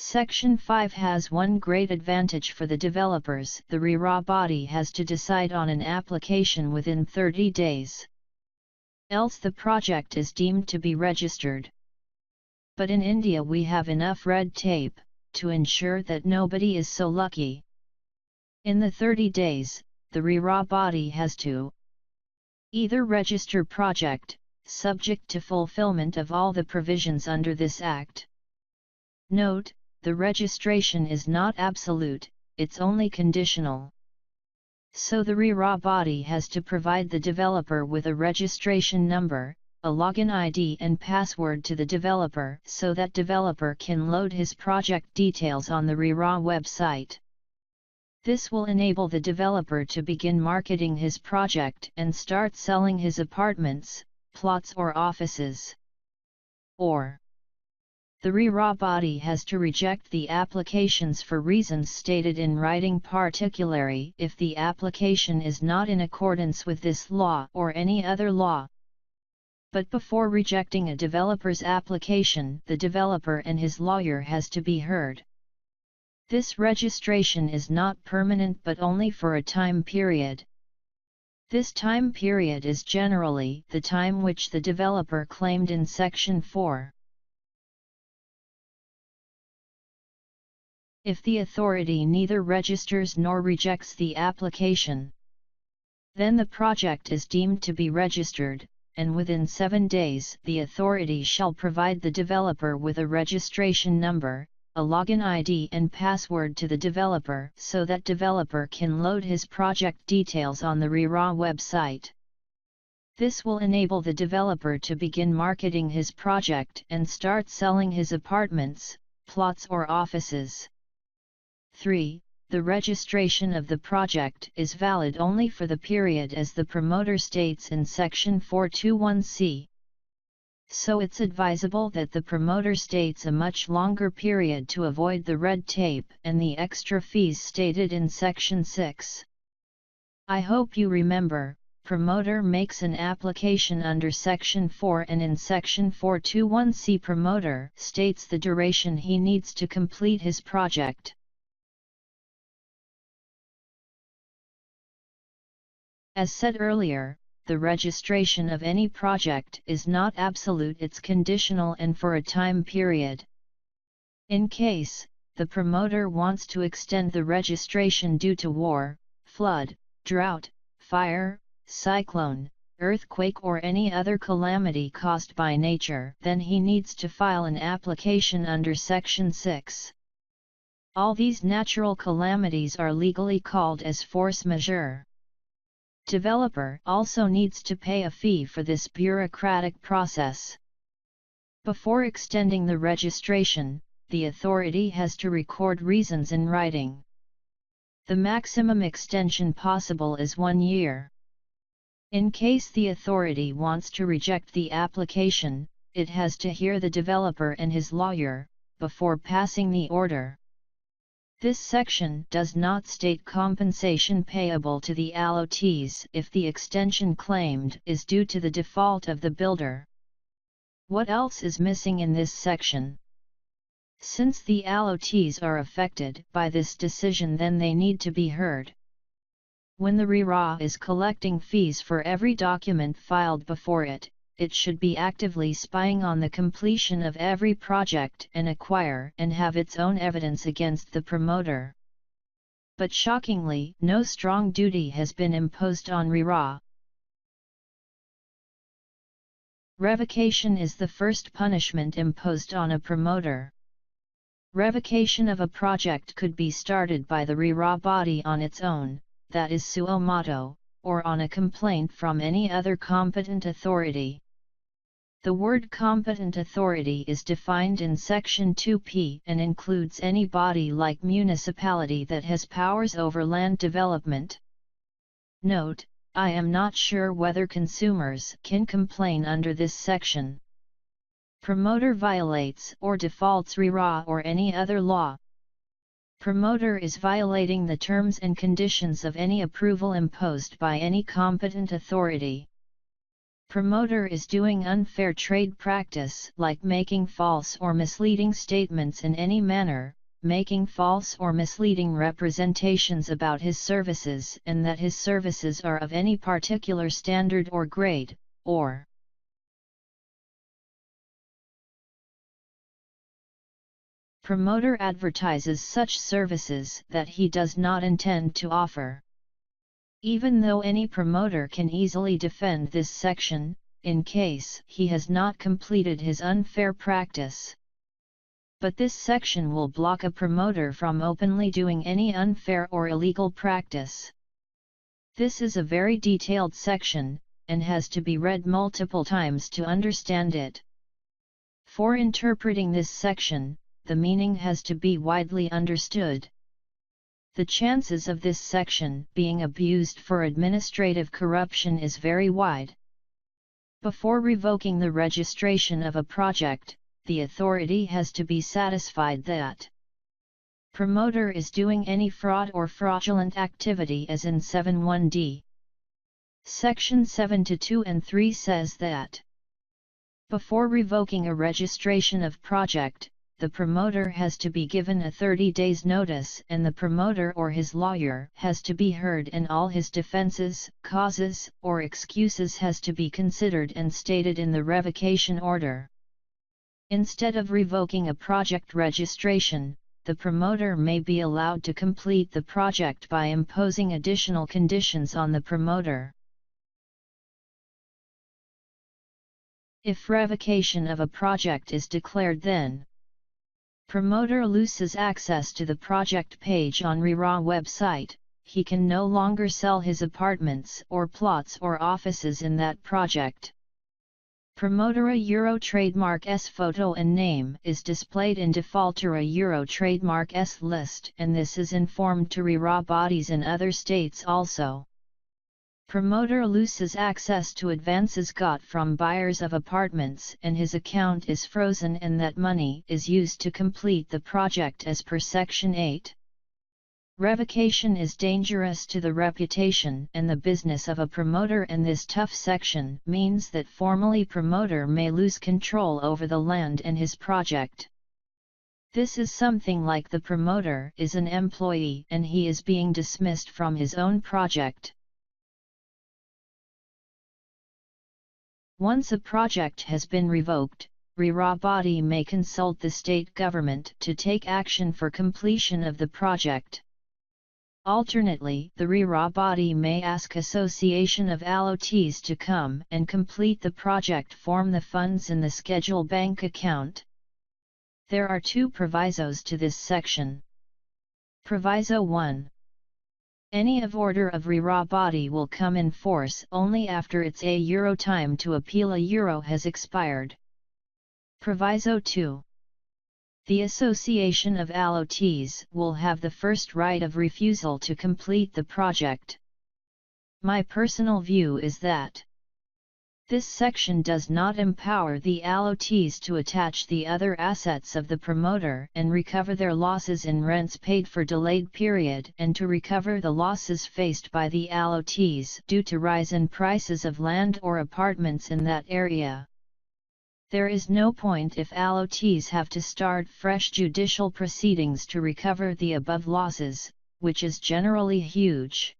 Section 5 has one great advantage for the developers. The RERA body has to decide on an application within 30 days. Else the project is deemed to be registered. But in India we have enough red tape to ensure that nobody is so lucky. In the 30 days, the RERA body has to either register project, subject to fulfillment of all the provisions under this Act. Note, the registration is not absolute, it's only conditional. So the RERA body has to provide the developer with a registration number, a login ID and password to the developer so that developer can load his project details on the RERA website. This will enable the developer to begin marketing his project and start selling his apartments, plots or offices. Or the RERA body has to reject the applications for reasons stated in writing, particularly if the application is not in accordance with this law or any other law. But before rejecting a developer's application, the developer and his lawyer has to be heard. This registration is not permanent but only for a time period. This time period is generally the time which the developer claimed in Section 4. If the authority neither registers nor rejects the application, then the project is deemed to be registered, and within 7 days the authority shall provide the developer with a registration number, a login ID and password to the developer so that developer can load his project details on the RERA website. This will enable the developer to begin marketing his project and start selling his apartments, plots or offices. 3. The registration of the project is valid only for the period as the promoter states in Section 421C. So it's advisable that the promoter states a much longer period to avoid the red tape and the extra fees stated in Section 6. I hope you remember, promoter makes an application under Section 4 and in Section 421C promoter states the duration he needs to complete his project. As said earlier, the registration of any project is not absolute, it's conditional and for a time period. In case the promoter wants to extend the registration due to war, flood, drought, fire, cyclone, earthquake or any other calamity caused by nature, then he needs to file an application under Section 6. All these natural calamities are legally called as force majeure. Developer also needs to pay a fee for this bureaucratic process. Before extending the registration, the authority has to record reasons in writing. The maximum extension possible is 1 year. In case the authority wants to reject the application, it has to hear the developer and his lawyer, before passing the order. This section does not state compensation payable to the allotees if the extension claimed is due to the default of the builder. What else is missing in this section? Since the allotees are affected by this decision, then they need to be heard. When the RERA is collecting fees for every document filed before it, it should be actively spying on the completion of every project and acquire and have its own evidence against the promoter. But shockingly, no strong duty has been imposed on RERA. Revocation is the first punishment imposed on a promoter. Revocation of a project could be started by the RERA body on its own, that is suo motu, or on a complaint from any other competent authority. The word competent authority is defined in Section 2p and includes any body like municipality that has powers over land development. Note, I am not sure whether consumers can complain under this section. Promoter violates or defaults RERA or any other law. Promoter is violating the terms and conditions of any approval imposed by any competent authority. Promoter is doing unfair trade practice like making false or misleading statements in any manner, making false or misleading representations about his services and that his services are of any particular standard or grade, or promoter advertises such services that he does not intend to offer. Even though any promoter can easily defend this section, in case he has not completed his unfair practice. But this section will block a promoter from openly doing any unfair or illegal practice. This is a very detailed section, and has to be read multiple times to understand it. For interpreting this section, the meaning has to be widely understood. The chances of this section being abused for administrative corruption is very wide. Before revoking the registration of a project, the authority has to be satisfied that promoter is doing any fraud or fraudulent activity as in 7(1)d. Section 7(2) and 3 says that before revoking a registration of project, the promoter has to be given a 30 days notice and the promoter or his lawyer has to be heard and all his defenses, causes, or excuses has to be considered and stated in the revocation order. Instead of revoking a project registration, the promoter may be allowed to complete the project by imposing additional conditions on the promoter. If revocation of a project is declared, then promoter loses access to the project page on RERA website. He can no longer sell his apartments or plots or offices in that project. Promoter a Euro trademark S photo and name is displayed in defaulter a Euro trademark S list, and this is informed to RERA bodies in other states also. Promoter loses access to advances got from buyers of apartments and his account is frozen and that money is used to complete the project as per Section 8. Revocation is dangerous to the reputation and the business of a promoter, and this tough section means that formally promoter may lose control over the land and his project. This is something like the promoter is an employee and he is being dismissed from his own project. Once a project has been revoked, RERA body may consult the state government to take action for completion of the project. Alternately, the RERA body may ask Association of Allotees to come and complete the project, form the funds in the schedule bank account. There are two provisos to this section. Proviso 1. Any of order of RERA body will come in force only after its Euro time to appeal Euro has expired. Proviso 2. The Association of Allotees will have the first right of refusal to complete the project. My personal view is that this section does not empower the allotees to attach the other assets of the promoter and recover their losses in rents paid for delayed period and to recover the losses faced by the allotees due to rise in prices of land or apartments in that area. There is no point if allotees have to start fresh judicial proceedings to recover the above losses, which is generally huge.